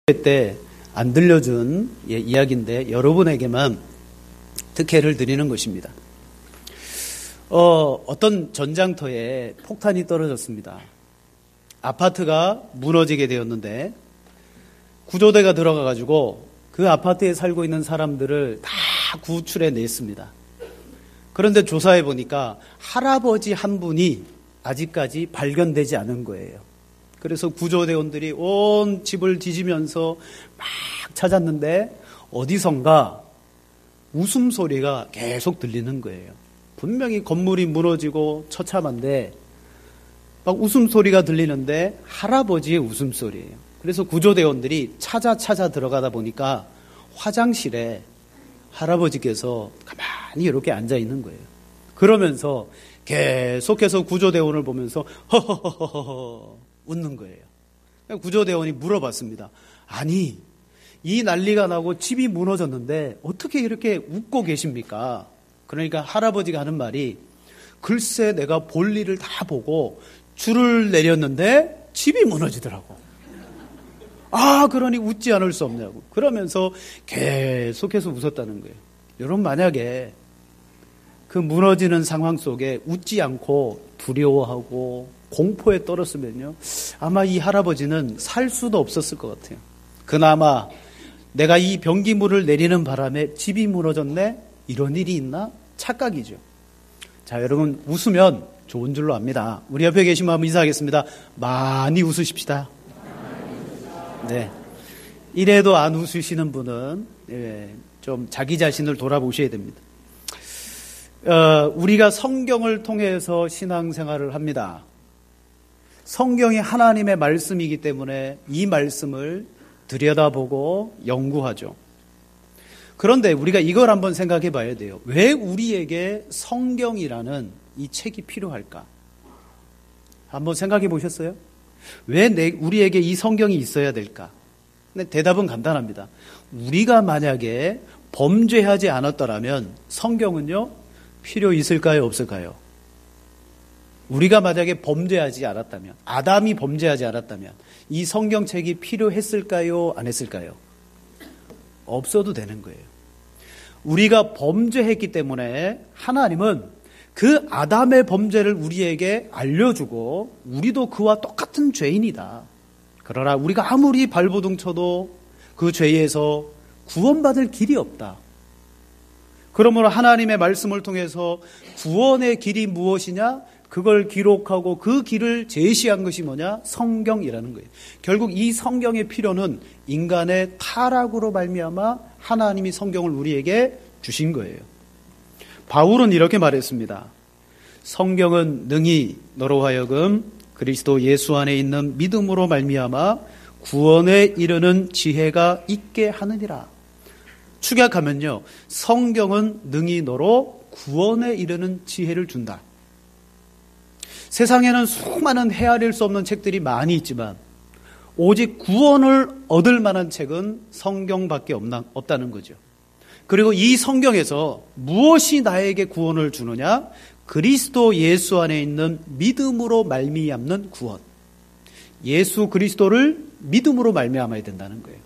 때 안 들려준 이야기인데 여러분에게만 특혜를 드리는 것입니다. 어떤 전장터에 폭탄이 떨어졌습니다. 아파트가 무너지게 되었는데 구조대가 들어가가지고 그 아파트에 살고 있는 사람들을 다 구출해 냈습니다. 그런데 조사해 보니까 할아버지 한 분이 아직까지 발견되지 않은 거예요. 그래서 구조대원들이 온 집을 뒤지면서 막 찾았는데 어디선가 웃음소리가 계속 들리는 거예요. 분명히 건물이 무너지고 처참한데 막 웃음소리가 들리는데 할아버지의 웃음소리예요. 그래서 구조대원들이 찾아 들어가다 보니까 화장실에 할아버지께서 가만히 이렇게 앉아 있는 거예요. 그러면서 계속해서 구조대원을 보면서 허허허허 웃는 거예요. 구조대원이 물어봤습니다. 아니, 이 난리가 나고 집이 무너졌는데 어떻게 이렇게 웃고 계십니까? 그러니까 할아버지가 하는 말이 글쎄 내가 볼일을 다 보고 줄을 내렸는데 집이 무너지더라고. 아, 그러니 웃지 않을 수 없냐고. 그러면서 계속해서 웃었다는 거예요. 여러분, 만약에 그 무너지는 상황 속에 웃지 않고 두려워하고 공포에 떨었으면요, 아마 이 할아버지는 살 수도 없었을 것 같아요. 그나마 내가 이 변기물을 내리는 바람에 집이 무너졌네? 이런 일이 있나? 착각이죠. 자, 여러분, 웃으면 좋은 줄로 압니다. 우리 옆에 계신 분 한번 인사하겠습니다. 많이 웃으십시다. 네. 이래도 안 웃으시는 분은 좀 자기 자신을 돌아보셔야 됩니다. 우리가 성경을 통해서 신앙생활을 합니다. 성경이 하나님의 말씀이기 때문에 이 말씀을 들여다보고 연구하죠. 그런데 우리가 이걸 한번 생각해 봐야 돼요. 왜 우리에게 성경이라는 이 책이 필요할까? 한번 생각해 보셨어요? 왜 우리에게 이 성경이 있어야 될까? 근데 대답은 간단합니다. 우리가 만약에 범죄하지 않았더라면 성경은요, 필요 있을까요? 없을까요? 우리가 만약에 범죄하지 않았다면, 아담이 범죄하지 않았다면 이 성경책이 필요했을까요? 안 했을까요? 없어도 되는 거예요. 우리가 범죄했기 때문에 하나님은 그 아담의 범죄를 우리에게 알려주고 우리도 그와 똑같은 죄인이다. 그러나 우리가 아무리 발버둥 쳐도 그 죄에서 구원받을 길이 없다. 그러므로 하나님의 말씀을 통해서 구원의 길이 무엇이냐? 그걸 기록하고 그 길을 제시한 것이 뭐냐? 성경이라는 거예요. 결국 이 성경의 필요는 인간의 타락으로 말미암아 하나님이 성경을 우리에게 주신 거예요. 바울은 이렇게 말했습니다. 성경은 능히 너로 하여금 그리스도 예수 안에 있는 믿음으로 말미암아 구원에 이르는 지혜가 있게 하느니라. 축약하면요, 성경은 능히 너로 구원에 이르는 지혜를 준다. 세상에는 수많은 헤아릴 수 없는 책들이 많이 있지만 오직 구원을 얻을 만한 책은 성경밖에 없다는 거죠. 그리고 이 성경에서 무엇이 나에게 구원을 주느냐? 그리스도 예수 안에 있는 믿음으로 말미암는 구원. 예수 그리스도를 믿음으로 말미암아야 된다는 거예요.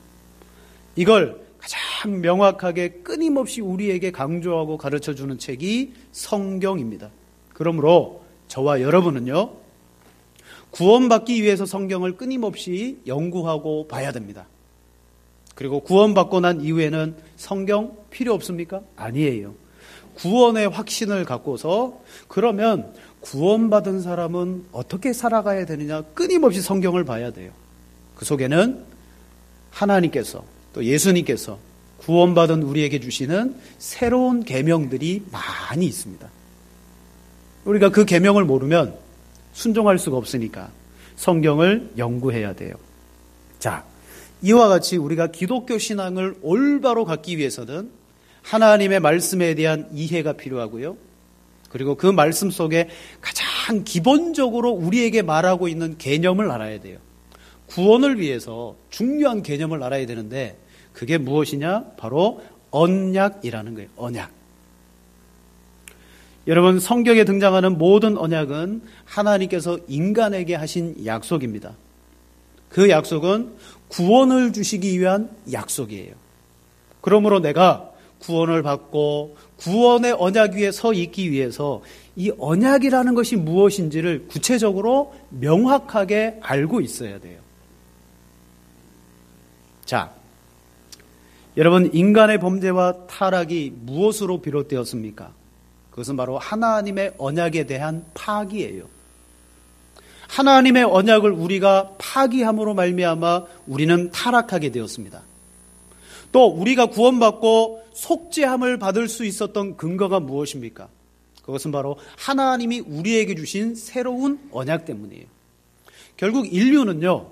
이걸 가장 명확하게 끊임없이 우리에게 강조하고 가르쳐주는 책이 성경입니다. 그러므로 저와 여러분은요, 구원받기 위해서 성경을 끊임없이 연구하고 봐야 됩니다. 그리고 구원받고 난 이후에는 성경 필요 없습니까? 아니에요. 구원의 확신을 갖고서 그러면 구원받은 사람은 어떻게 살아가야 되느냐? 끊임없이 성경을 봐야 돼요. 그 속에는 하나님께서 또 예수님께서 구원받은 우리에게 주시는 새로운 계명들이 많이 있습니다. 우리가 그 계명을 모르면 순종할 수가 없으니까 성경을 연구해야 돼요. 자, 이와 같이 우리가 기독교 신앙을 올바로 갖기 위해서는 하나님의 말씀에 대한 이해가 필요하고요. 그리고 그 말씀 속에 가장 기본적으로 우리에게 말하고 있는 개념을 알아야 돼요. 구원을 위해서 중요한 개념을 알아야 되는데 그게 무엇이냐? 바로 언약이라는 거예요. 언약. 여러분, 성경에 등장하는 모든 언약은 하나님께서 인간에게 하신 약속입니다. 그 약속은 구원을 주시기 위한 약속이에요. 그러므로 내가 구원을 받고 구원의 언약 위에 서 있기 위해서 이 언약이라는 것이 무엇인지를 구체적으로 명확하게 알고 있어야 돼요. 자, 여러분, 인간의 범죄와 타락이 무엇으로 비롯되었습니까? 그것은 바로 하나님의 언약에 대한 파기예요. 하나님의 언약을 우리가 파기함으로 말미암아 우리는 타락하게 되었습니다. 또 우리가 구원받고 속죄함을 받을 수 있었던 근거가 무엇입니까? 그것은 바로 하나님이 우리에게 주신 새로운 언약 때문이에요. 결국 인류는요,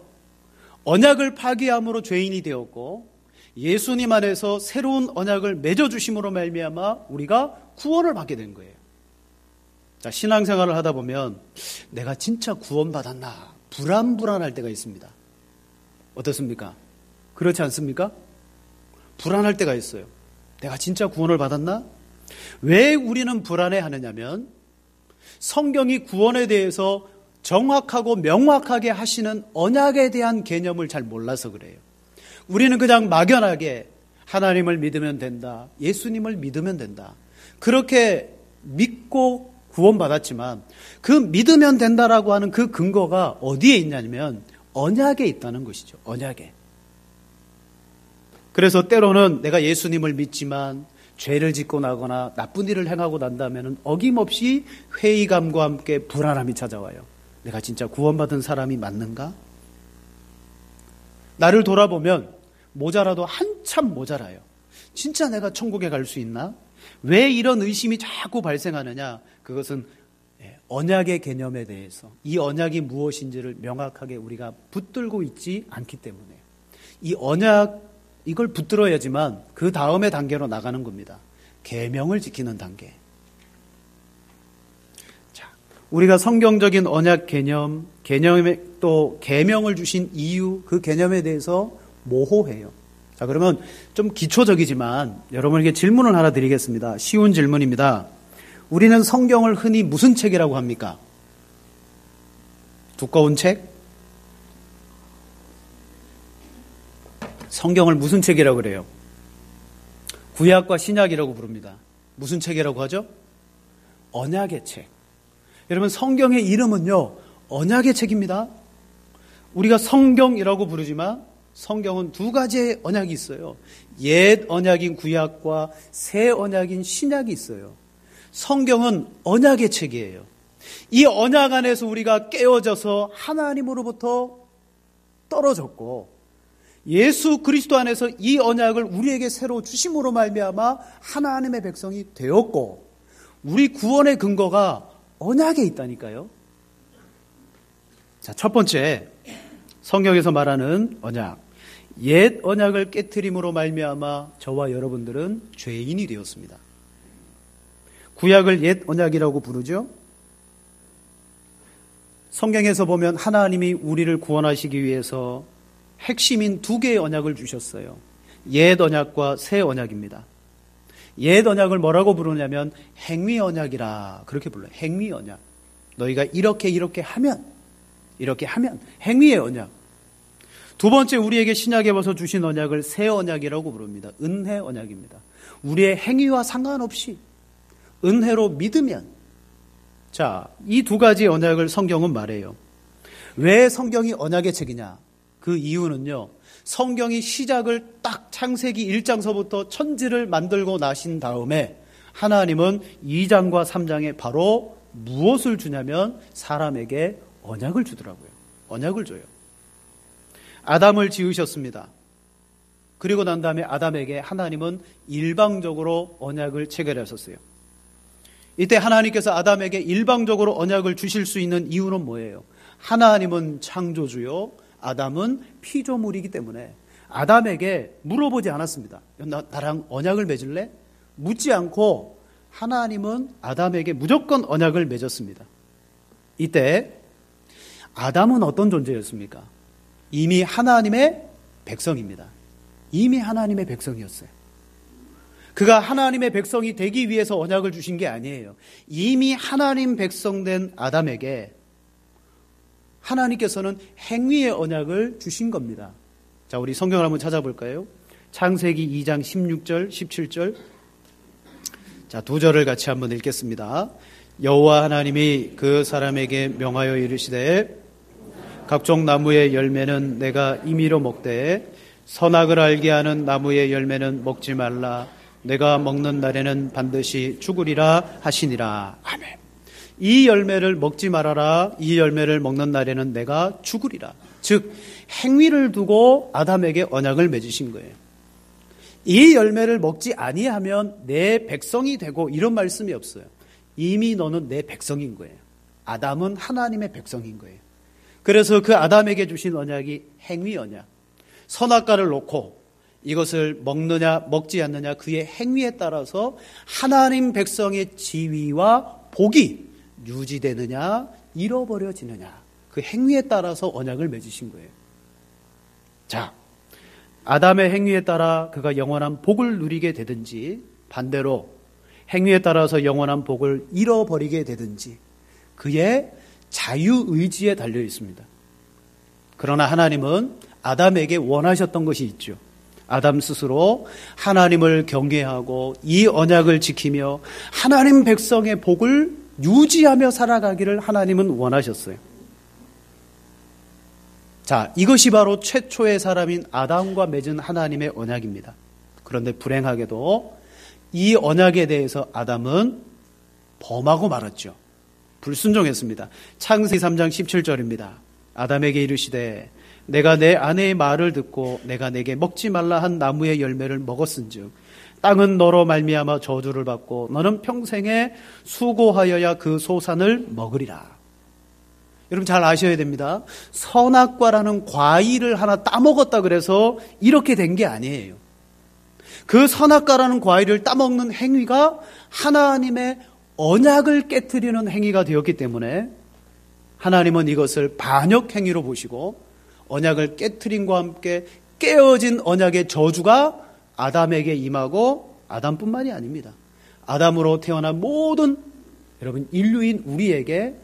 언약을 파기함으로 죄인이 되었고 예수님 안에서 새로운 언약을 맺어주심으로 말미암아 우리가 구원을 받게 된 거예요. 자, 신앙생활을 하다 보면 내가 진짜 구원받았나 불안할 때가 있습니다. 어떻습니까? 그렇지 않습니까? 불안할 때가 있어요. 내가 진짜 구원을 받았나? 왜 우리는 불안해하느냐면 성경이 구원에 대해서 정확하고 명확하게 하시는 언약에 대한 개념을 잘 몰라서 그래요. 우리는 그냥 막연하게 하나님을 믿으면 된다, 예수님을 믿으면 된다, 그렇게 믿고 구원받았지만 그 믿으면 된다라고 하는 그 근거가 어디에 있냐면 언약에 있다는 것이죠. 언약에. 그래서 때로는 내가 예수님을 믿지만 죄를 짓고 나거나 나쁜 일을 행하고 난다면 어김없이 회의감과 함께 불안함이 찾아와요. 내가 진짜 구원받은 사람이 맞는가? 나를 돌아보면 모자라도 한참 모자라요. 진짜 내가 천국에 갈 수 있나? 왜 이런 의심이 자꾸 발생하느냐? 그것은 언약의 개념에 대해서 이 언약이 무엇인지를 명확하게 우리가 붙들고 있지 않기 때문에 이 언약, 이걸 붙들어야지만 그 다음의 단계로 나가는 겁니다. 계명을 지키는 단계. 자, 우리가 성경적인 언약 개념에 또 계명을 주신 이유, 그 개념에 대해서 모호해요. 자, 그러면 좀 기초적이지만 여러분에게 질문을 하나 드리겠습니다. 쉬운 질문입니다. 우리는 성경을 흔히 무슨 책이라고 합니까? 두꺼운 책? 성경을 무슨 책이라고 그래요? 구약과 신약이라고 부릅니다. 무슨 책이라고 하죠? 언약의 책. 여러분, 성경의 이름은요, 언약의 책입니다. 우리가 성경이라고 부르지만 성경은 두 가지의 언약이 있어요. 옛 언약인 구약과 새 언약인 신약이 있어요. 성경은 언약의 책이에요. 이 언약 안에서 우리가 깨어져서 하나님으로부터 떨어졌고 예수 그리스도 안에서 이 언약을 우리에게 새로 주심으로 말미암아 하나님의 백성이 되었고 우리 구원의 근거가 언약에 있다니까요. 자, 첫 번째, 성경에서 말하는 언약. 옛 언약을 깨트림으로 말미암아 저와 여러분들은 죄인이 되었습니다. 구약을 옛 언약이라고 부르죠. 성경에서 보면 하나님이 우리를 구원하시기 위해서 핵심인 두 개의 언약을 주셨어요. 옛 언약과 새 언약입니다. 옛 언약을 뭐라고 부르냐면 행위 언약이라 그렇게 불러요. 행위 언약. 너희가 이렇게 하면 행위의 언약. 두 번째, 우리에게 신약에 와서 주신 언약을 새 언약이라고 부릅니다. 은혜 언약입니다. 우리의 행위와 상관없이 은혜로 믿으면. 자, 이 두 가지 언약을 성경은 말해요. 왜 성경이 언약의 책이냐? 그 이유는요, 성경이 시작을 딱 창세기 1장서부터 천지를 만들고 나신 다음에 하나님은 2장과 3장에 바로 무엇을 주냐면 사람에게 언약을 주더라고요. 언약을 줘요. 아담을 지으셨습니다. 그리고 난 다음에 아담에게 하나님은 일방적으로 언약을 체결하셨어요. 이때 하나님께서 아담에게 일방적으로 언약을 주실 수 있는 이유는 뭐예요? 하나님은 창조주요, 아담은 피조물이기 때문에 아담에게 물어보지 않았습니다. 나랑 언약을 맺을래? 묻지 않고 하나님은 아담에게 무조건 언약을 맺었습니다. 이때 아담은 어떤 존재였습니까? 이미 하나님의 백성입니다. 이미 하나님의 백성이었어요. 그가 하나님의 백성이 되기 위해서 언약을 주신 게 아니에요. 이미 하나님 백성된 아담에게 하나님께서는 행위의 언약을 주신 겁니다. 자, 우리 성경을 한번 찾아볼까요? 창세기 2장 16절, 17절. 자, 두 절을 같이 한번 읽겠습니다. 여호와 하나님이 그 사람에게 명하여 이르시되 각종 나무의 열매는 내가 임의로 먹되 선악을 알게 하는 나무의 열매는 먹지 말라. 내가 먹는 날에는 반드시 죽으리라 하시니라. 아멘. 이 열매를 먹지 말아라. 이 열매를 먹는 날에는 내가 죽으리라. 즉 행위를 두고 아담에게 언약을 맺으신 거예요. 이 열매를 먹지 아니하면 내 백성이 되고 이런 말씀이 없어요. 이미 너는 내 백성인 거예요. 아담은 하나님의 백성인 거예요. 그래서 그 아담에게 주신 언약이 행위 언약. 선악과를 놓고 이것을 먹느냐 먹지 않느냐 그의 행위에 따라서 하나님 백성의 지위와 복이 유지되느냐 잃어버려지느냐 그 행위에 따라서 언약을 맺으신 거예요. 자, 아담의 행위에 따라 그가 영원한 복을 누리게 되든지 반대로 행위에 따라서 영원한 복을 잃어버리게 되든지 그의 자유의지에 달려 있습니다. 그러나 하나님은 아담에게 원하셨던 것이 있죠. 아담 스스로 하나님을 경외하고 이 언약을 지키며 하나님 백성의 복을 유지하며 살아가기를 하나님은 원하셨어요. 자, 이것이 바로 최초의 사람인 아담과 맺은 하나님의 언약입니다. 그런데 불행하게도 이 언약에 대해서 아담은 범하고 말았죠. 불순종했습니다. 창세기 3장 17절입니다. 아담에게 이르시되 내가 내 아내의 말을 듣고 내가 내게 먹지 말라 한 나무의 열매를 먹었은즉 땅은 너로 말미암아 저주를 받고 너는 평생에 수고하여야 그 소산을 먹으리라. 여러분 잘 아셔야 됩니다. 선악과라는 과일을 하나 따먹었다 그래서 이렇게 된 게 아니에요. 그 선악과라는 과일을 따먹는 행위가 하나님의 언약을 깨트리는 행위가 되었기 때문에 하나님은 이것을 반역 행위로 보시고 언약을 깨트림과 함께 깨어진 언약의 저주가 아담에게 임하고 아담뿐만이 아닙니다. 아담으로 태어난 모든 여러분 인류인 우리에게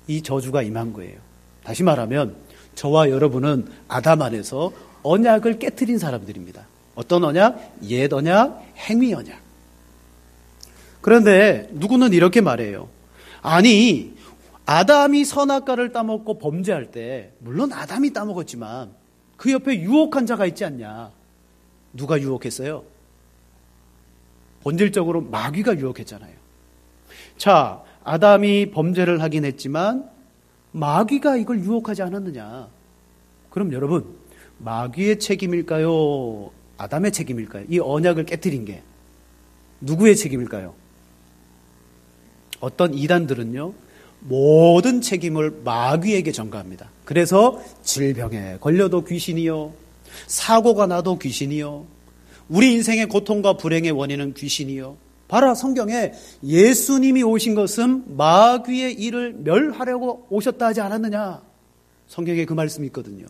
이 저주가 임한 거예요. 다시 말하면 저와 여러분은 아담 안에서 언약을 깨트린 사람들입니다. 어떤 언약? 옛 언약, 행위 언약. 그런데 누구는 이렇게 말해요. 아니 아담이 선악과를 따먹고 범죄할 때 물론 아담이 따먹었지만 그 옆에 유혹한 자가 있지 않냐. 누가 유혹했어요? 본질적으로 마귀가 유혹했잖아요. 자, 아담이 범죄를 하긴 했지만 마귀가 이걸 유혹하지 않았느냐. 그럼 여러분 마귀의 책임일까요? 아담의 책임일까요? 이 언약을 깨트린 게 누구의 책임일까요? 어떤 이단들은요 모든 책임을 마귀에게 전가합니다. 그래서 질병에 걸려도 귀신이요, 사고가 나도 귀신이요, 우리 인생의 고통과 불행의 원인은 귀신이요. 봐라, 성경에 예수님이 오신 것은 마귀의 일을 멸하려고 오셨다 하지 않았느냐. 성경에 그 말씀이 있거든요.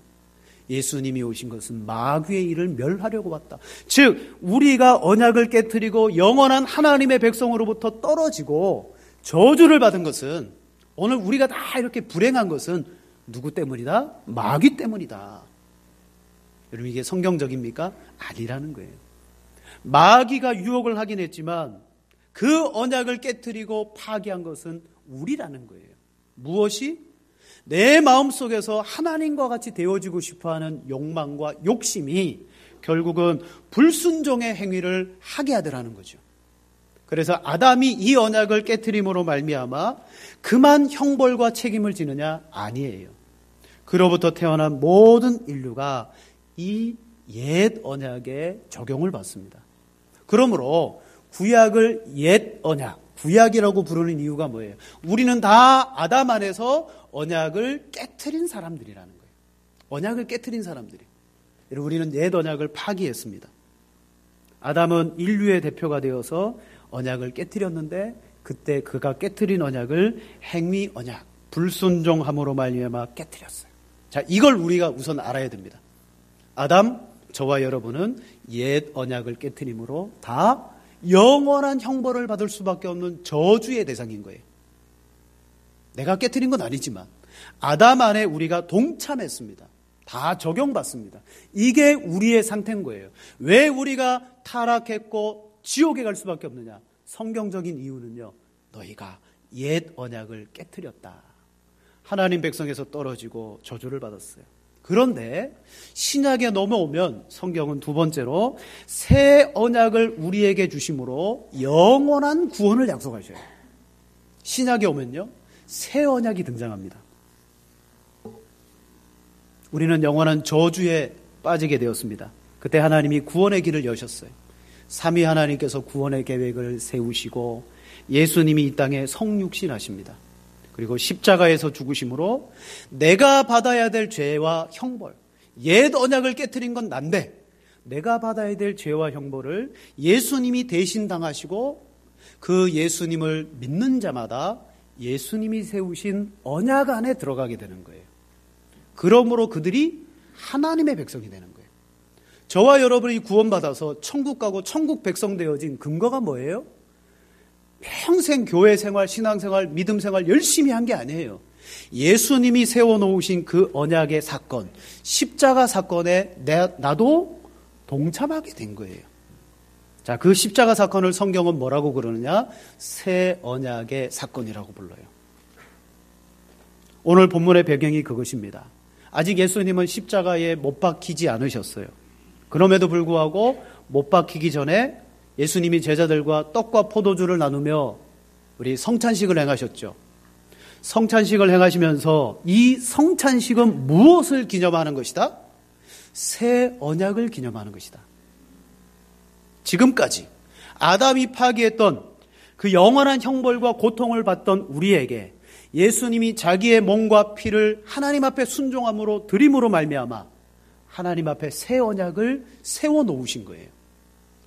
예수님이 오신 것은 마귀의 일을 멸하려고 왔다. 즉 우리가 언약을 깨트리고 영원한 하나님의 백성으로부터 떨어지고 저주를 받은 것은, 오늘 우리가 다 이렇게 불행한 것은 누구 때문이다? 마귀 때문이다. 여러분 이게 성경적입니까? 아니라는 거예요. 마귀가 유혹을 하긴 했지만 그 언약을 깨트리고 파괴한 것은 우리라는 거예요. 무엇이? 내 마음속에서 하나님과 같이 되어지고 싶어하는 욕망과 욕심이 결국은 불순종의 행위를 하게 하더라는 거죠. 그래서 아담이 이 언약을 깨트림으로 말미암아 그만 형벌과 책임을 지느냐? 아니에요. 그로부터 태어난 모든 인류가 이 옛 언약에 적용을 받습니다. 그러므로 구약을 옛 언약, 구약이라고 부르는 이유가 뭐예요? 우리는 다 아담 안에서 언약을 깨트린 사람들이라는 거예요. 언약을 깨트린 사람들이. 우리는 옛 언약을 파기했습니다. 아담은 인류의 대표가 되어서 언약을 깨트렸는데 그때 그가 깨트린 언약을 행위 언약, 불순종함으로 말미암아 깨트렸어요. 자, 이걸 우리가 우선 알아야 됩니다. 아담, 저와 여러분은 옛 언약을 깨트림으로 다 영원한 형벌을 받을 수밖에 없는 저주의 대상인 거예요. 내가 깨트린 건 아니지만 아담 안에 우리가 동참했습니다. 다 적용받습니다. 이게 우리의 상태인 거예요. 왜 우리가 타락했고 지옥에 갈 수밖에 없느냐? 성경적인 이유는요, 너희가 옛 언약을 깨트렸다. 하나님 백성에서 떨어지고 저주를 받았어요. 그런데 신약에 넘어오면 성경은 두 번째로 새 언약을 우리에게 주심으로 영원한 구원을 약속하셔요. 신약에 오면요, 새 언약이 등장합니다. 우리는 영원한 저주에 빠지게 되었습니다. 그때 하나님이 구원의 길을 여셨어요. 삼위 하나님께서 구원의 계획을 세우시고 예수님이 이 땅에 성육신하십니다. 그리고 십자가에서 죽으심으로 내가 받아야 될 죄와 형벌, 옛 언약을 깨트린 건 난데 내가 받아야 될 죄와 형벌을 예수님이 대신 당하시고 그 예수님을 믿는 자마다 예수님이 세우신 언약 안에 들어가게 되는 거예요. 그러므로 그들이 하나님의 백성이 되는 거예요. 저와 여러분이 구원받아서 천국 가고 천국 백성 되어진 근거가 뭐예요? 평생 교회 생활, 신앙 생활, 믿음 생활 열심히 한 게 아니에요. 예수님이 세워놓으신 그 언약의 사건, 십자가 사건에 나도 동참하게 된 거예요. 자, 그 십자가 사건을 성경은 뭐라고 그러느냐? 새 언약의 사건이라고 불러요. 오늘 본문의 배경이 그것입니다. 아직 예수님은 십자가에 못 박히지 않으셨어요. 그럼에도 불구하고 못 박히기 전에 예수님이 제자들과 떡과 포도주를 나누며 우리 성찬식을 행하셨죠. 성찬식을 행하시면서 이 성찬식은 무엇을 기념하는 것이다? 새 언약을 기념하는 것이다. 지금까지 아담이 파기했던 그 영원한 형벌과 고통을 받던 우리에게 예수님이 자기의 몸과 피를 하나님 앞에 순종함으로 드림으로 말미암아 하나님 앞에 새 언약을 세워놓으신 거예요.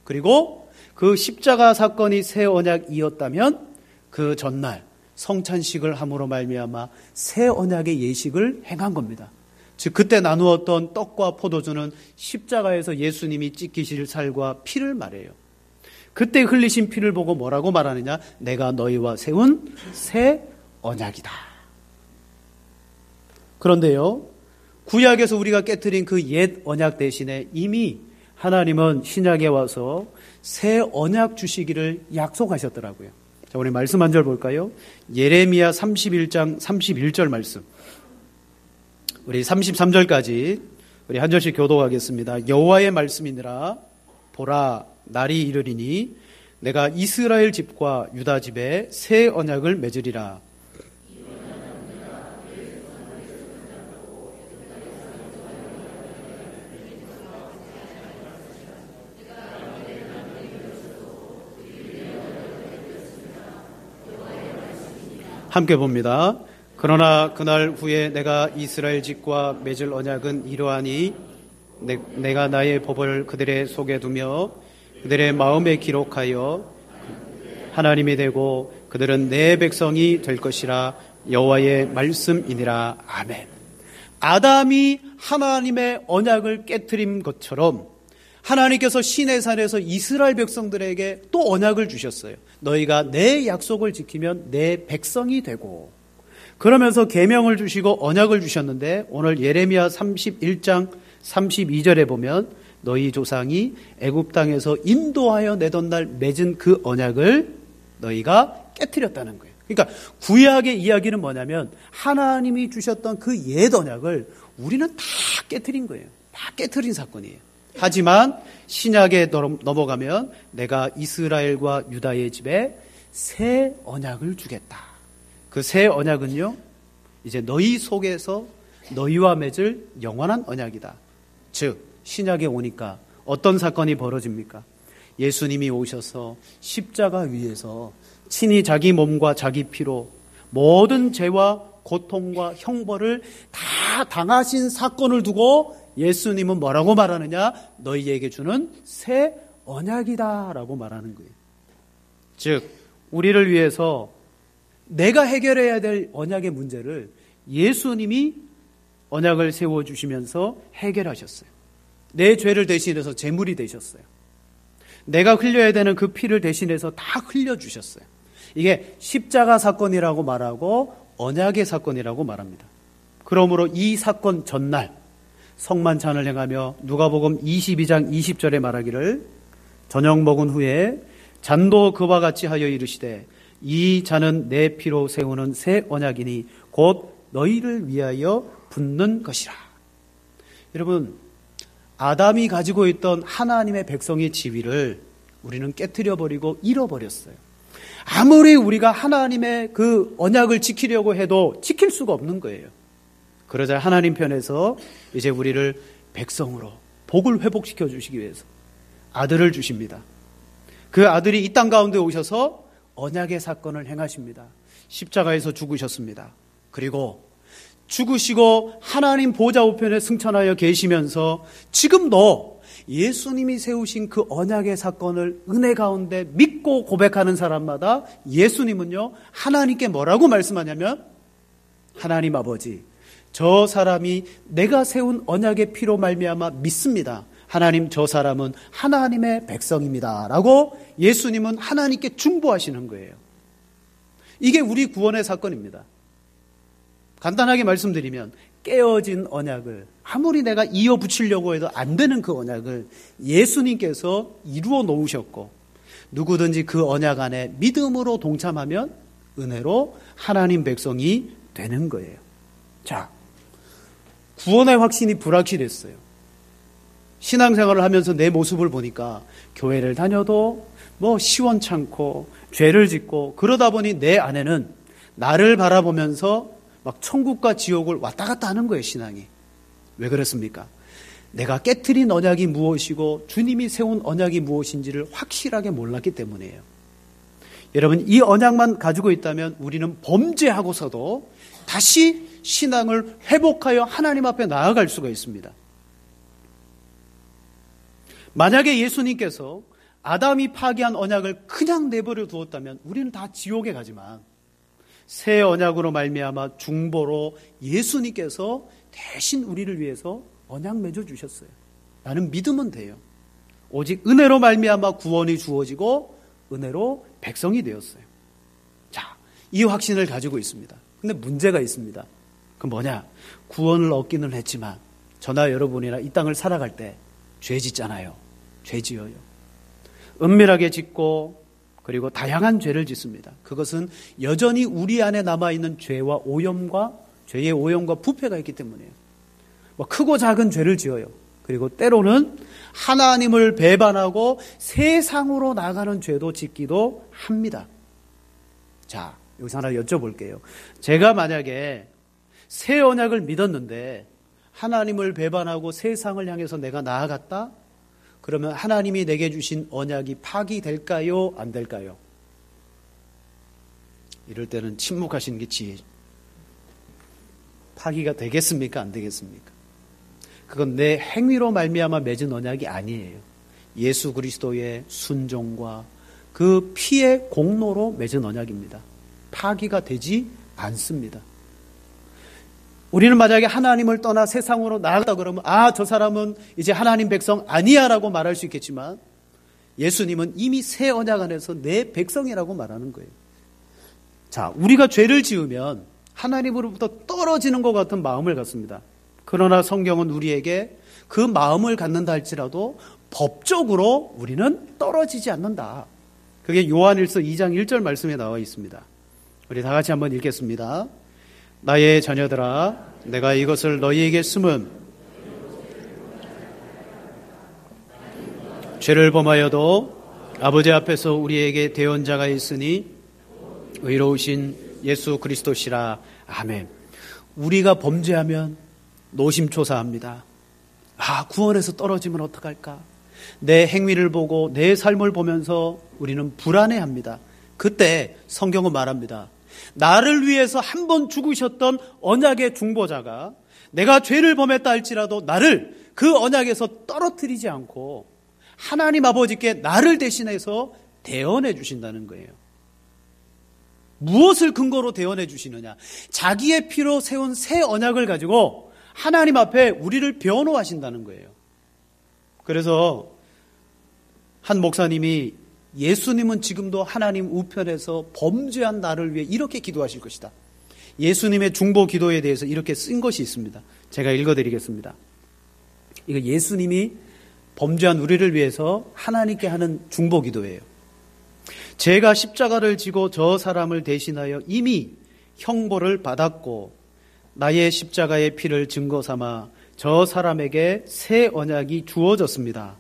그리고 그 십자가 사건이 새 언약이었다면 그 전날 성찬식을 함으로 말미암아 새 언약의 예식을 행한 겁니다. 즉 그때 나누었던 떡과 포도주는 십자가에서 예수님이 찢기실 살과 피를 말해요. 그때 흘리신 피를 보고 뭐라고 말하느냐? 내가 너희와 세운 새 언약이다. 그런데요, 구약에서 우리가 깨트린 그 옛 언약 대신에 이미 하나님은 신약에 와서 새 언약 주시기를 약속하셨더라고요. 자, 우리 말씀 한 절 볼까요? 예레미야 31장 31절 말씀. 우리 33절까지 우리 한 절씩 교독하겠습니다. 여호와의 말씀이니라. 보라, 날이 이르리니 내가 이스라엘 집과 유다 집에 새 언약을 맺으리라. 함께 봅니다. 그러나 그날 후에 내가 이스라엘 집과 맺을 언약은 이러하니 내가 나의 법을 그들의 속에 두며 그들의 마음에 기록하여 하나님이 되고 그들은 내 백성이 될 것이라. 여호와의 말씀이니라. 아멘. 아담이 하나님의 언약을 깨트린 것처럼 하나님께서 시내산에서 이스라엘 백성들에게 또 언약을 주셨어요. 너희가 내 약속을 지키면 내 백성이 되고, 그러면서 계명을 주시고 언약을 주셨는데 오늘 예레미야 31장 32절에 보면 너희 조상이 애굽 땅에서 인도하여 내던 날 맺은 그 언약을 너희가 깨트렸다는 거예요. 그러니까 구약의 이야기는 뭐냐면 하나님이 주셨던 그 옛 언약을 우리는 다 깨트린 거예요. 다 깨트린 사건이에요. 하지만 신약에 넘어가면 내가 이스라엘과 유다의 집에 새 언약을 주겠다. 그 새 언약은요, 이제 너희 속에서 너희와 맺을 영원한 언약이다. 즉 신약에 오니까 어떤 사건이 벌어집니까? 예수님이 오셔서 십자가 위에서 친히 자기 몸과 자기 피로 모든 죄와 고통과 형벌을 다 당하신 사건을 두고 예수님은 뭐라고 말하느냐? 너희에게 주는 새 언약이다라고 말하는 거예요. 즉 우리를 위해서 내가 해결해야 될 언약의 문제를 예수님이 언약을 세워주시면서 해결하셨어요. 내 죄를 대신해서 제물이 되셨어요. 내가 흘려야 되는 그 피를 대신해서 다 흘려주셨어요. 이게 십자가 사건이라고 말하고 언약의 사건이라고 말합니다. 그러므로 이 사건 전날 성만 잔을 행하며 누가복음 22장 20절에 말하기를 저녁 먹은 후에 잔도 그와 같이 하여 이르시되 이 잔은 내 피로 세우는 새 언약이니 곧 너희를 위하여 붓는 것이라. 여러분, 아담이 가지고 있던 하나님의 백성의 지위를 우리는 깨트려 버리고 잃어버렸어요. 아무리 우리가 하나님의 그 언약을 지키려고 해도 지킬 수가 없는 거예요. 그러자 하나님 편에서 이제 우리를 백성으로 복을 회복시켜 주시기 위해서 아들을 주십니다. 그 아들이 이 땅 가운데 오셔서 언약의 사건을 행하십니다. 십자가에서 죽으셨습니다. 그리고 죽으시고 하나님 보좌 우편에 승천하여 계시면서 지금도 예수님이 세우신 그 언약의 사건을 은혜 가운데 믿고 고백하는 사람마다 예수님은요, 하나님께 뭐라고 말씀하냐면, 하나님 아버지, 저 사람이 내가 세운 언약의 피로 말미암아 믿습니다. 하나님, 저 사람은 하나님의 백성입니다. 라고 예수님은 하나님께 중보하시는 거예요. 이게 우리 구원의 사건입니다. 간단하게 말씀드리면 깨어진 언약을 아무리 내가 이어붙이려고 해도 안 되는 그 언약을 예수님께서 이루어 놓으셨고 누구든지 그 언약 안에 믿음으로 동참하면 은혜로 하나님 백성이 되는 거예요. 자, 구원의 확신이 불확실했어요. 신앙생활을 하면서 내 모습을 보니까 교회를 다녀도 시원찮고 죄를 짓고 그러다 보니 내 안에는 나를 바라보면서 막 천국과 지옥을 왔다 갔다 하는 거예요, 신앙이. 왜 그렇습니까? 내가 깨트린 언약이 무엇이고 주님이 세운 언약이 무엇인지를 확실하게 몰랐기 때문이에요. 여러분, 이 언약만 가지고 있다면 우리는 범죄하고서도 다시 신앙을 회복하여 하나님 앞에 나아갈 수가 있습니다. 만약에 예수님께서 아담이 파기한 언약을 그냥 내버려 두었다면 우리는 다 지옥에 가지만 새 언약으로 말미암아 중보로 예수님께서 대신 우리를 위해서 언약 맺어 주셨어요. 나는 믿으면 돼요. 오직 은혜로 말미암아 구원이 주어지고 은혜로 백성이 되었어요. 자, 이 확신을 가지고 있습니다. 근데 문제가 있습니다. 그 뭐냐? 구원을 얻기는 했지만 저나 여러분이나 이 땅을 살아갈 때 죄 짓잖아요. 죄 지어요. 은밀하게 짓고 그리고 다양한 죄를 짓습니다. 그것은 여전히 우리 안에 남아있는 죄와 오염과 죄의 오염과 부패가 있기 때문이에요. 크고 작은 죄를 지어요. 그리고 때로는 하나님을 배반하고 세상으로 나가는 죄도 짓기도 합니다. 자, 여기서 하나 여쭤볼게요. 제가 만약에 새 언약을 믿었는데 하나님을 배반하고 세상을 향해서 내가 나아갔다? 그러면 하나님이 내게 주신 언약이 파기될까요? 안 될까요? 이럴 때는 침묵하시는 게 지혜죠. 파기가 되겠습니까? 안 되겠습니까? 그건 내 행위로 말미암아 맺은 언약이 아니에요. 예수 그리스도의 순종과 그 피의 공로로 맺은 언약입니다. 파기가 되지 않습니다. 우리는 만약에 하나님을 떠나 세상으로 나아갔다 그러면 저 사람은 이제 하나님 백성 아니야 라고 말할 수 있겠지만 예수님은 이미 새 언약 안에서 내 백성이라고 말하는 거예요. 자, 우리가 죄를 지으면 하나님으로부터 떨어지는 것 같은 마음을 갖습니다. 그러나 성경은 우리에게 그 마음을 갖는다 할지라도 법적으로 우리는 떨어지지 않는다. 그게 요한일서 2장 1절 말씀에 나와 있습니다. 우리 다 같이 한번 읽겠습니다. 나의 자녀들아, 내가 이것을 너희에게 쓰면 죄를 범하여도 아버지 앞에서 우리에게 대언자가 있으니 의로우신 예수 그리스도시라. 아멘. 우리가 범죄하면 노심초사합니다. 구원에서 떨어지면 어떡할까? 내 행위를 보고 내 삶을 보면서 우리는 불안해합니다. 그때 성경은 말합니다. 나를 위해서 한 번 죽으셨던 언약의 중보자가 내가 죄를 범했다 할지라도 나를 그 언약에서 떨어뜨리지 않고 하나님 아버지께 나를 대신해서 대언해 주신다는 거예요. 무엇을 근거로 대언해 주시느냐? 자기의 피로 세운 새 언약을 가지고 하나님 앞에 우리를 변호하신다는 거예요. 그래서 한 목사님이 예수님은 지금도 하나님 우편에서 범죄한 나를 위해 이렇게 기도하실 것이다. 예수님의 중보 기도에 대해서 이렇게 쓴 것이 있습니다. 제가 읽어드리겠습니다. 이거 예수님이 범죄한 우리를 위해서 하나님께 하는 중보 기도예요. 제가 십자가를 지고 저 사람을 대신하여 이미 형벌을 받았고 나의 십자가의 피를 증거 삼아 저 사람에게 새 언약이 주어졌습니다.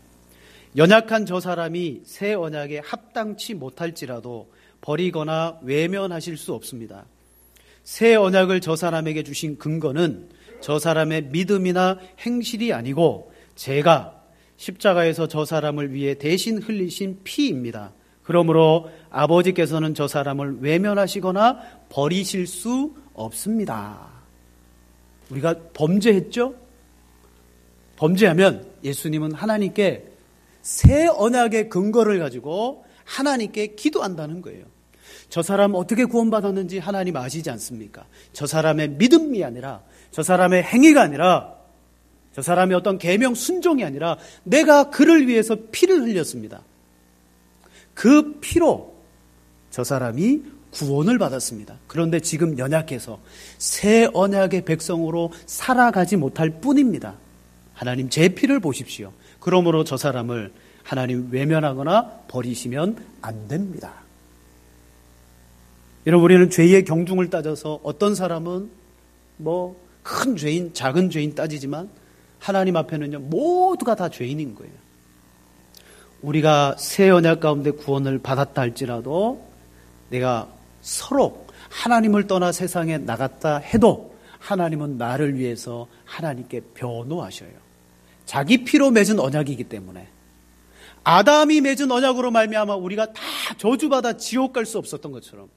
연약한 저 사람이 새 언약에 합당치 못할지라도 버리거나 외면하실 수 없습니다. 새 언약을 저 사람에게 주신 근거는 저 사람의 믿음이나 행실이 아니고 제가 십자가에서 저 사람을 위해 대신 흘리신 피입니다. 그러므로 아버지께서는 저 사람을 외면하시거나 버리실 수 없습니다. 우리가 범죄했죠? 범죄하면 예수님은 하나님께 새 언약의 근거를 가지고 하나님께 기도한다는 거예요. 저 사람 어떻게 구원받았는지 하나님 아시지 않습니까? 저 사람의 믿음이 아니라, 저 사람의 행위가 아니라, 저 사람의 어떤 계명 순종이 아니라 내가 그를 위해서 피를 흘렸습니다. 그 피로 저 사람이 구원을 받았습니다. 그런데 지금 연약해서 새 언약의 백성으로 살아가지 못할 뿐입니다. 하나님 제 피를 보십시오. 그러므로 저 사람을 하나님 외면하거나 버리시면 안 됩니다. 여러분, 우리는 죄의 경중을 따져서 어떤 사람은 큰 죄인, 작은 죄인 따지지만 하나님 앞에는요, 모두가 다 죄인인 거예요. 우리가 새 언약 가운데 구원을 받았다 할지라도 내가 서로 하나님을 떠나 세상에 나갔다 해도 하나님은 나를 위해서 하나님께 변호하셔요. 자기 피로 맺은 언약이기 때문에. 아담이 맺은 언약으로 말미암아 우리가 다 저주받아 지옥 갈 수 없었던 것처럼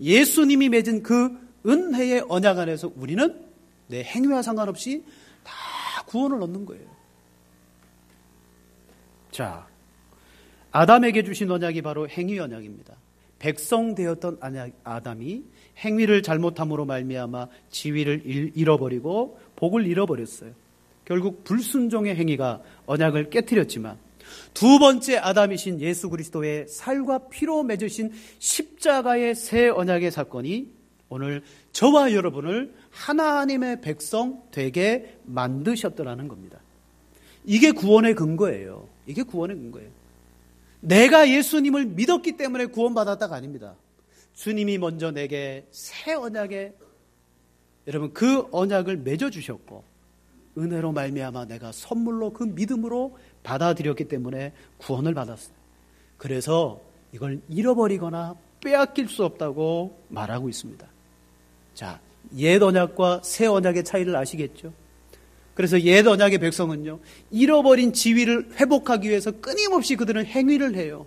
예수님이 맺은 그 은혜의 언약 안에서 우리는 내 행위와 상관없이 다 구원을 얻는 거예요. 자, 아담에게 주신 언약이 바로 행위 언약입니다. 백성 되었던 아담이 행위를 잘못함으로 말미암아 지위를 잃어버리고 복을 잃어버렸어요. 결국 불순종의 행위가 언약을 깨뜨렸지만 두 번째 아담이신 예수 그리스도의 살과 피로 맺으신 십자가의 새 언약의 사건이 오늘 저와 여러분을 하나님의 백성 되게 만드셨더라는 겁니다. 이게 구원의 근거예요. 이게 구원의 근거예요. 내가 예수님을 믿었기 때문에 구원받았다가 아닙니다. 주님이 먼저 내게 새 언약에 여러분 그 언약을 맺어주셨고 은혜로 말미암아 내가 선물로 그 믿음으로 받아들였기 때문에 구원을 받았어요. 그래서 이걸 잃어버리거나 빼앗길 수 없다고 말하고 있습니다. 자, 옛 언약과 새 언약의 차이를 아시겠죠? 그래서 옛 언약의 백성은요, 잃어버린 지위를 회복하기 위해서 끊임없이 그들은 행위를 해요.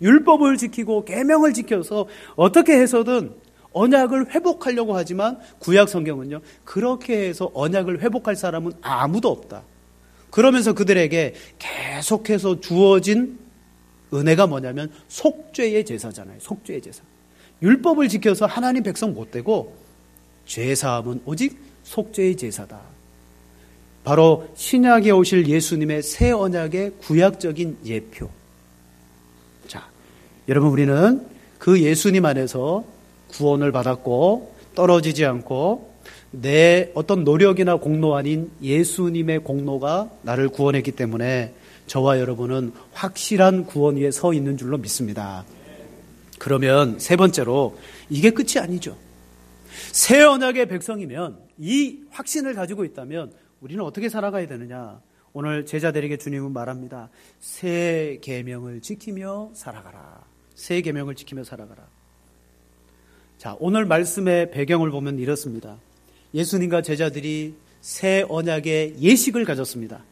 율법을 지키고 계명을 지켜서 어떻게 해서든 언약을 회복하려고 하지만 구약 성경은요, 그렇게 해서 언약을 회복할 사람은 아무도 없다. 그러면서 그들에게 계속해서 주어진 은혜가 뭐냐면 속죄의 제사잖아요. 속죄의 제사. 율법을 지켜서 하나님 백성 못 되고 죄사함은 오직 속죄의 제사다. 바로 신약에 오실 예수님의 새 언약의 구약적인 예표. 자, 여러분 우리는 그 예수님 안에서 구원을 받았고 떨어지지 않고 내 어떤 노력이나 공로 아닌 예수님의 공로가 나를 구원했기 때문에 저와 여러분은 확실한 구원 위에 서 있는 줄로 믿습니다. 그러면 세 번째로 이게 끝이 아니죠. 새 언약의 백성이면 이 확신을 가지고 있다면 우리는 어떻게 살아가야 되느냐? 오늘 제자들에게 주님은 말합니다. 새 계명을 지키며 살아가라. 새 계명을 지키며 살아가라. 자, 오늘 말씀의 배경을 보면 이렇습니다. 예수님과 제자들이 새 언약의 예식을 가졌습니다.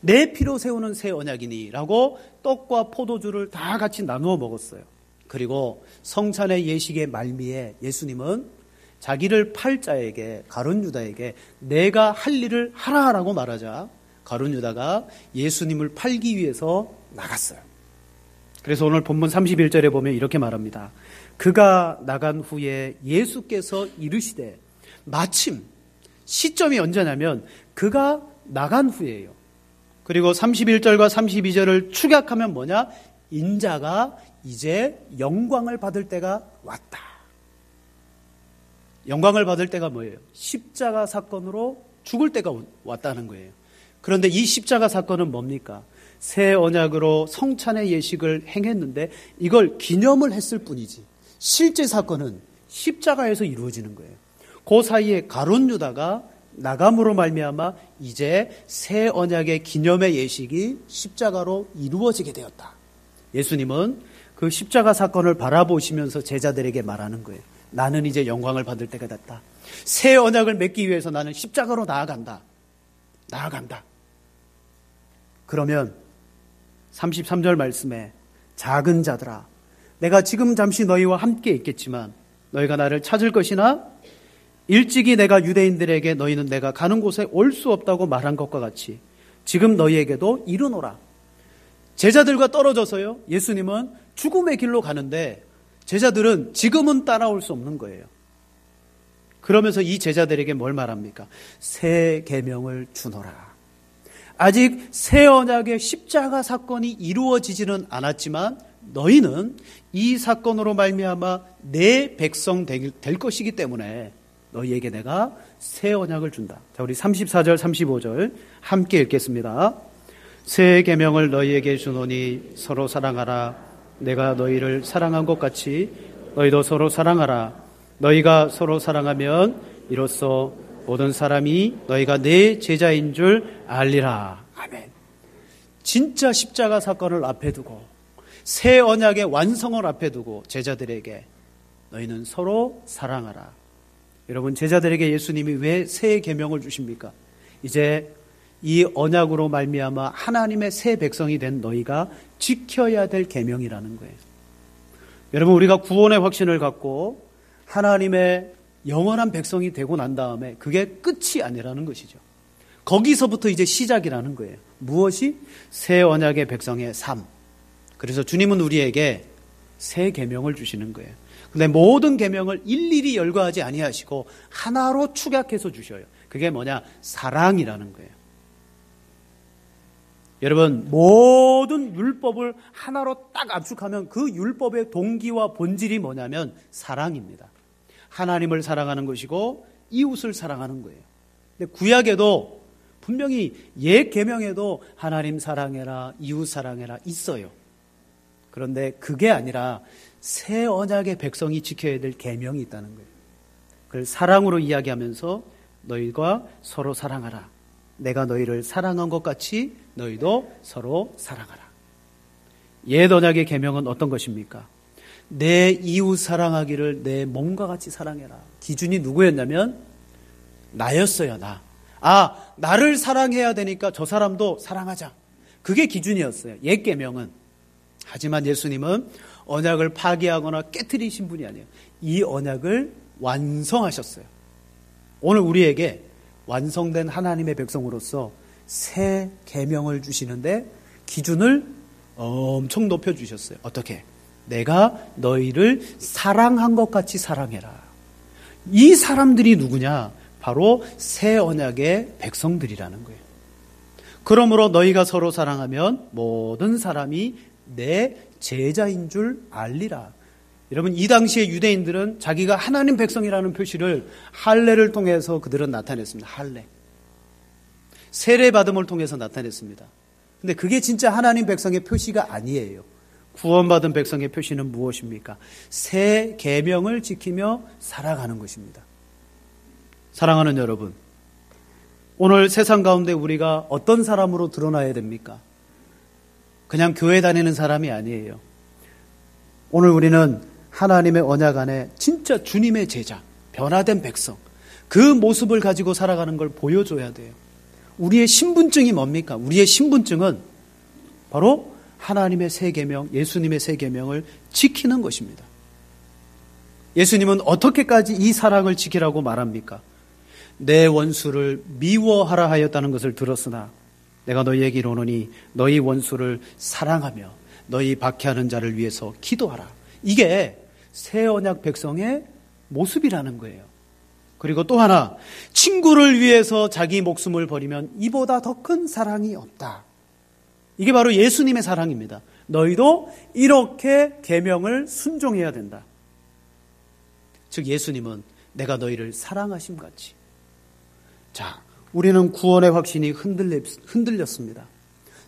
내 피로 세우는 새 언약이니 라고 떡과 포도주를 다 같이 나누어 먹었어요. 그리고 성찬의 예식의 말미에 예수님은 자기를 팔 자에게, 가룟 유다에게 내가 할 일을 하라라고 말하자 가룟 유다가 예수님을 팔기 위해서 나갔어요. 그래서 오늘 본문 31절에 보면 이렇게 말합니다. 그가 나간 후에 예수께서 이르시되, 마침 시점이 언제냐면 그가 나간 후에요. 그리고 31절과 32절을 축약하면 뭐냐? 인자가 이제 영광을 받을 때가 왔다. 영광을 받을 때가 뭐예요? 십자가 사건으로 죽을 때가 왔다는 거예요. 그런데 이 십자가 사건은 뭡니까? 새 언약으로 성찬의 예식을 행했는데 이걸 기념을 했을 뿐이지 실제 사건은 십자가에서 이루어지는 거예요. 그 사이에 가룟 유다가 나감으로 말미암아 이제 새 언약의 기념의 예식이 십자가로 이루어지게 되었다. 예수님은 그 십자가 사건을 바라보시면서 제자들에게 말하는 거예요. 나는 이제 영광을 받을 때가 됐다. 새 언약을 맺기 위해서 나는 십자가로 나아간다. 그러면 33절 말씀에 작은 자들아 내가 지금 잠시 너희와 함께 있겠지만 너희가 나를 찾을 것이나 일찍이 내가 유대인들에게 너희는 내가 가는 곳에 올 수 없다고 말한 것과 같이 지금 너희에게도 이르노라. 제자들과 떨어져서요. 예수님은 죽음의 길로 가는데 제자들은 지금은 따라올 수 없는 거예요. 그러면서 이 제자들에게 뭘 말합니까? 새 계명을 주노라. 아직 새 언약의 십자가 사건이 이루어지지는 않았지만 너희는 이 사건으로 말미암아 내 백성 될 것이기 때문에 너희에게 내가 새 언약을 준다. 자, 우리 34절 35절 함께 읽겠습니다. 새 계명을 너희에게 주노니 서로 사랑하라. 내가 너희를 사랑한 것 같이 너희도 서로 사랑하라. 너희가 서로 사랑하면 이로써 모든 사람이 너희가 내 제자인 줄 알리라. 아멘. 진짜 십자가 사건을 앞에 두고 새 언약의 완성을 앞에 두고 제자들에게 너희는 서로 사랑하라. 여러분, 제자들에게 예수님이 왜 새 계명을 주십니까? 이제 이 언약으로 말미암아 하나님의 새 백성이 된 너희가 지켜야 될 계명이라는 거예요. 여러분, 우리가 구원의 확신을 갖고 하나님의 영원한 백성이 되고 난 다음에 그게 끝이 아니라는 것이죠. 거기서부터 이제 시작이라는 거예요. 무엇이? 새 언약의 백성의 삶. 그래서 주님은 우리에게 새 계명을 주시는 거예요. 근데 모든 계명을 일일이 열거하지 아니하시고 하나로 축약해서 주셔요. 그게 뭐냐? 사랑이라는 거예요. 여러분, 모든 율법을 하나로 딱 압축하면 그 율법의 동기와 본질이 뭐냐면 사랑입니다. 하나님을 사랑하는 것이고 이웃을 사랑하는 거예요. 근데 구약에도 분명히 옛 계명에도 하나님 사랑해라, 이웃 사랑해라 있어요. 그런데 그게 아니라 새 언약의 백성이 지켜야 될 계명이 있다는 거예요. 그걸 사랑으로 이야기하면서 너희가 서로 사랑하라. 내가 너희를 사랑한 것 같이 너희도 서로 사랑하라. 옛 언약의 계명은 어떤 것입니까? 내 이웃 사랑하기를 내 몸과 같이 사랑해라. 기준이 누구였냐면 나였어요. 나를 사랑해야 되니까 저 사람도 사랑하자. 그게 기준이었어요. 옛 계명은. 하지만 예수님은 언약을 파기하거나 깨트리신 분이 아니에요. 이 언약을 완성하셨어요. 오늘 우리에게 완성된 하나님의 백성으로서 새 계명을 주시는데 기준을 엄청 높여주셨어요. 어떻게? 내가 너희를 사랑한 것 같이 사랑해라. 이 사람들이 누구냐? 바로 새 언약의 백성들이라는 거예요. 그러므로 너희가 서로 사랑하면 모든 사람이 내 제자인 줄 알리라. 여러분, 이 당시에 유대인들은 자기가 하나님 백성이라는 표시를 할례를 통해서 그들은 나타냈습니다. 할례. 세례받음을 통해서 나타냈습니다. 근데 그게 진짜 하나님 백성의 표시가 아니에요. 구원받은 백성의 표시는 무엇입니까? 새 계명을 지키며 살아가는 것입니다. 사랑하는 여러분, 오늘 세상 가운데 우리가 어떤 사람으로 드러나야 됩니까? 그냥 교회 다니는 사람이 아니에요. 오늘 우리는 하나님의 언약 안에 진짜 주님의 제자, 변화된 백성, 그 모습을 가지고 살아가는 걸 보여줘야 돼요. 우리의 신분증이 뭡니까? 우리의 신분증은 바로 하나님의 새 계명, 예수님의 새 계명을 지키는 것입니다. 예수님은 어떻게까지 이 사랑을 지키라고 말합니까? 내 원수를 미워하라 하였다는 것을 들었으나 내가 너희에게 이르노니 너희 원수를 사랑하며 너희 박해하는 자를 위해서 기도하라. 이게 새 언약 백성의 모습이라는 거예요. 그리고 또 하나, 친구를 위해서 자기 목숨을 버리면 이보다 더 큰 사랑이 없다. 이게 바로 예수님의 사랑입니다. 너희도 이렇게 계명을 순종해야 된다. 즉 예수님은 내가 너희를 사랑하심 같이. 자, 우리는 구원의 확신이 흔들렸습니다.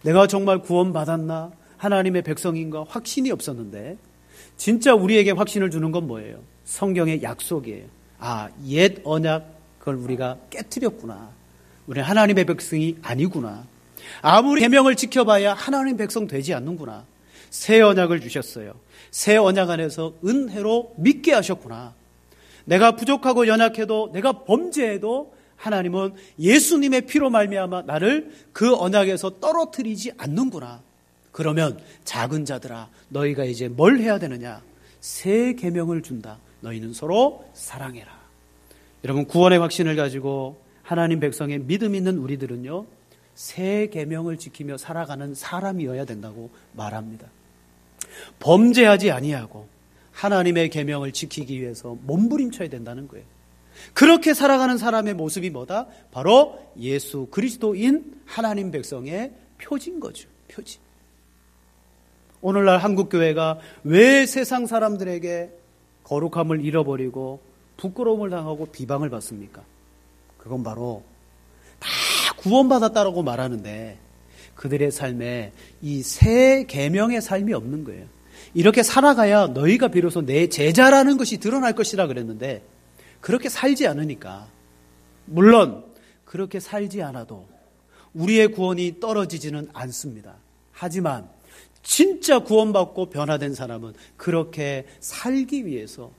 내가 정말 구원받았나? 하나님의 백성인가? 확신이 없었는데 진짜 우리에게 확신을 주는 건 뭐예요? 성경의 약속이에요. 아, 옛 언약 그걸 우리가 깨트렸구나. 우리는 하나님의 백성이 아니구나. 아무리 계명을 지켜봐야 하나님 백성 되지 않는구나. 새 언약을 주셨어요. 새 언약 안에서 은혜로 믿게 하셨구나. 내가 부족하고 연약해도 내가 범죄해도 하나님은 예수님의 피로 말미암아 나를 그 언약에서 떨어뜨리지 않는구나. 그러면 작은 자들아 너희가 이제 뭘 해야 되느냐? 새 계명을 준다. 너희는 서로 사랑해라. 여러분 구원의 확신을 가지고 하나님 백성의 믿음 있는 우리들은요. 새 계명을 지키며 살아가는 사람이어야 된다고 말합니다. 범죄하지 아니하고 하나님의 계명을 지키기 위해서 몸부림쳐야 된다는 거예요. 그렇게 살아가는 사람의 모습이 뭐다? 바로 예수 그리스도인 하나님 백성의 표지인 거죠. 표지. 오늘날 한국교회가 왜 세상 사람들에게 거룩함을 잃어버리고 부끄러움을 당하고 비방을 받습니까? 그건 바로 다 구원받았다라고 말하는데 그들의 삶에 이 새 계명의 삶이 없는 거예요. 이렇게 살아가야 너희가 비로소 내 제자라는 것이 드러날 것이라 그랬는데 그렇게 살지 않으니까 물론 그렇게 살지 않아도 우리의 구원이 떨어지지는 않습니다. 하지만 진짜 구원받고 변화된 사람은 그렇게 살기 위해서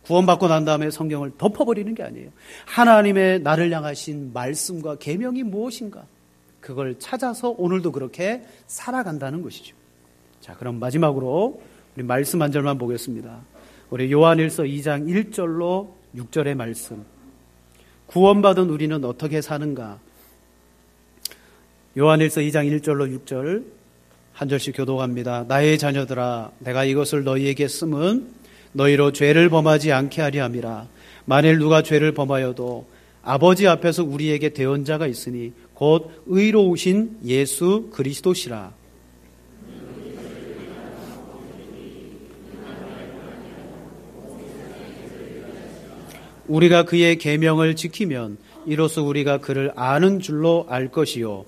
구원받고 난 다음에 성경을 덮어버리는 게 아니에요. 하나님의 나를 향하신 말씀과 계명이 무엇인가? 그걸 찾아서 오늘도 그렇게 살아간다는 것이죠. 자, 그럼 마지막으로 우리 말씀 한 절만 보겠습니다. 우리 요한일서 2장 1절로 6절의 말씀. 구원받은 우리는 어떻게 사는가? 요한일서 2장 1절로 6절 한 절씩 교독합니다. 나의 자녀들아 내가 이것을 너희에게 쓰면 너희로 죄를 범하지 않게 하려 함이라. 만일 누가 죄를 범하여도 아버지 앞에서 우리에게 대언자가 있으니 곧 의로우신 예수 그리스도시라. 우리가 그의 계명을 지키면 이로써 우리가 그를 아는 줄로 알 것이요.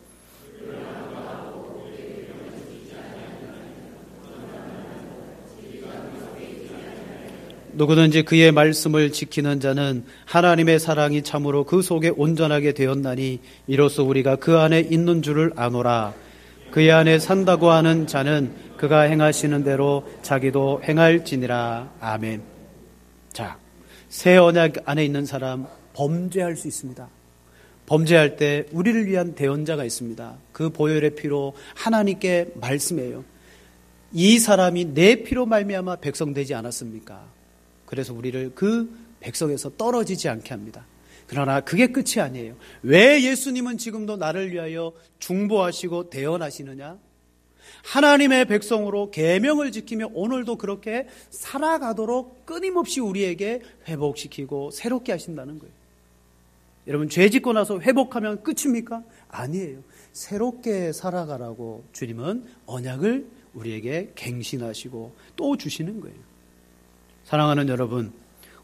누구든지 그의 말씀을 지키는 자는 하나님의 사랑이 참으로 그 속에 온전하게 되었나니 이로써 우리가 그 안에 있는 줄을 아노라. 그의 안에 산다고 하는 자는 그가 행하시는 대로 자기도 행할지니라. 아멘. 자, 새 언약 안에 있는 사람 범죄할 수 있습니다. 범죄할 때 우리를 위한 대언자가 있습니다. 그 보혈의 피로 하나님께 말씀해요. 이 사람이 내 피로 말미암아 백성되지 않았습니까? 그래서 우리를 그 백성에서 떨어지지 않게 합니다. 그러나 그게 끝이 아니에요. 왜 예수님은 지금도 나를 위하여 중보하시고 대언하시느냐? 하나님의 백성으로 계명을 지키며 오늘도 그렇게 살아가도록 끊임없이 우리에게 회복시키고 새롭게 하신다는 거예요. 여러분 죄 짓고 나서 회복하면 끝입니까? 아니에요. 새롭게 살아가라고 주님은 언약을 우리에게 갱신하시고 또 주시는 거예요. 사랑하는 여러분,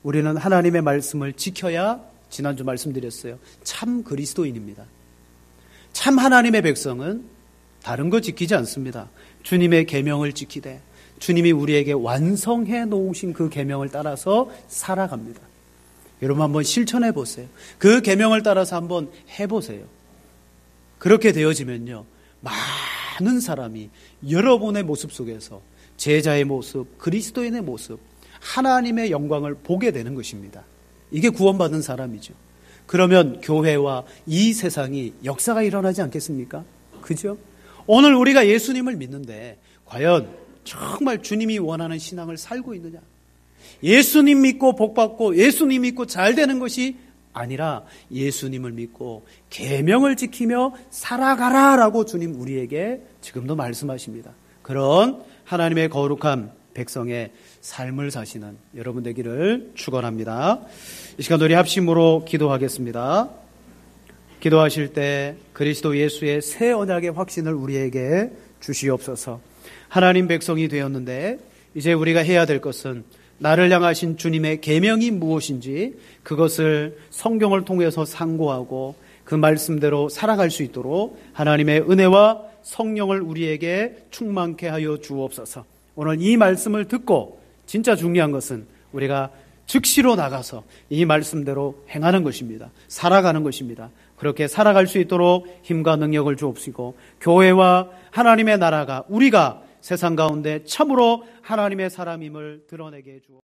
우리는 하나님의 말씀을 지켜야 지난주 말씀드렸어요. 참 그리스도인입니다. 참 하나님의 백성은 다른 거 지키지 않습니다. 주님의 계명을 지키되 주님이 우리에게 완성해 놓으신 그 계명을 따라서 살아갑니다. 여러분 한번 실천해 보세요. 그 계명을 따라서 한번 해보세요. 그렇게 되어지면요, 많은 사람이 여러분의 모습 속에서 제자의 모습, 그리스도인의 모습, 하나님의 영광을 보게 되는 것입니다. 이게 구원받은 사람이죠. 그러면 교회와 이 세상이 역사가 일어나지 않겠습니까? 그죠? 오늘 우리가 예수님을 믿는데 과연 정말 주님이 원하는 신앙을 살고 있느냐? 예수님 믿고 복받고 예수님 믿고 잘 되는 것이 아니라 예수님을 믿고 계명을 지키며 살아가라라고 주님 우리에게 지금도 말씀하십니다. 그런 하나님의 거룩한 백성의 삶을 사시는 여러분 되기를 축원합니다. 이 시간 우리 합심으로 기도하겠습니다. 기도하실 때 그리스도 예수의 새 언약의 확신을 우리에게 주시옵소서. 하나님 백성이 되었는데 이제 우리가 해야 될 것은 나를 향하신 주님의 계명이 무엇인지 그것을 성경을 통해서 상고하고 그 말씀대로 살아갈 수 있도록 하나님의 은혜와 성령을 우리에게 충만케 하여 주옵소서. 오늘 이 말씀을 듣고 진짜 중요한 것은 우리가 즉시로 나가서 이 말씀대로 행하는 것입니다. 살아가는 것입니다. 그렇게 살아갈 수 있도록 힘과 능력을 주옵시고 교회와 하나님의 나라가 우리가 세상 가운데 참으로 하나님의 사람임을 드러내게 해주옵소서.